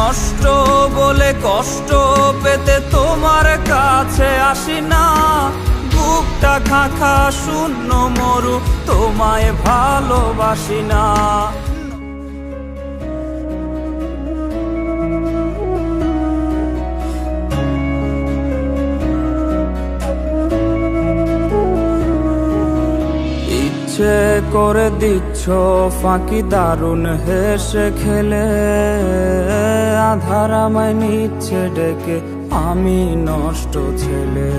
নষ্ট বলে কষ্ট পেতে তোমার কাছে আসি না, বুকটা খাঁখা শূন্য মরু তোমায় ভালোবাসি না। ইচ্ছে করে দিচ্ছ ফাঁকি দারুণ হেসে খেলে, আধার আমায় নিচ্ছে ডেকে আমি নষ্ট ছেলে।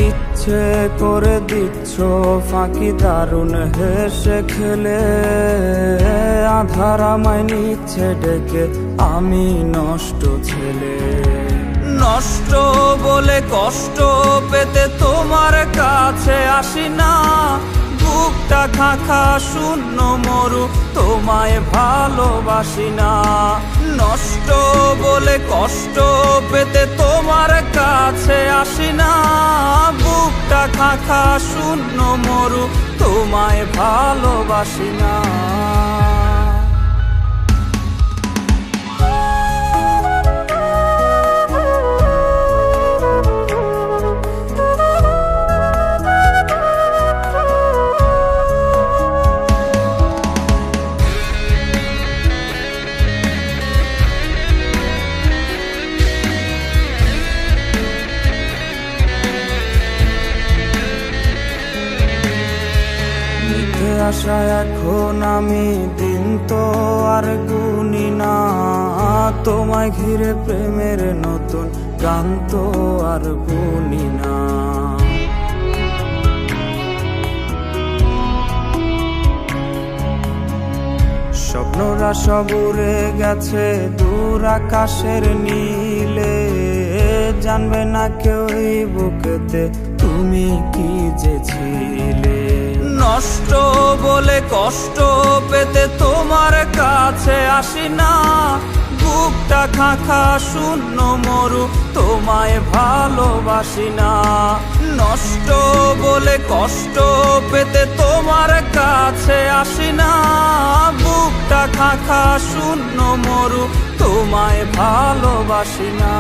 ইচ্ছে করে দিচ্ছ ফাঁকি দারুণ হেসে খেলে, আধার আমায় নিচ্ছে ডেকে আমি নষ্ট ছেলে। নষ্ট বলে কষ্ট পেতে তোমার কাছে আসি না, বুকটা খাঁখা শূন্য মরু তোমায় ভালোবাসি না। নষ্ট বলে কষ্ট পেতে তোমার কাছে আসি না, বুকটা খাঁখা শূন্য মরু তোমায় ভালোবাসি না। আশা এখন আমি দিন তো আর গুনি না, তোমায় ঘিরে প্রেমের নতুন গান তো আর গুনি না। স্বপ্নরা সব উড়ে গেছে দূর আকাশের নীলে, জানবে না কেউ এই বুকেতে তুমি কি যে ছিলে। নষ্ট বলে কষ্ট পেতে তোমার কাছে আসি না, বুকটা খাঁখা শূন্য মরু তোমায় ভালোবাসি না। নষ্ট বলে কষ্ট পেতে তোমার কাছে আসি না, বুকটা খাঁখা শূন্য মরু তোমায় ভালোবাসি না।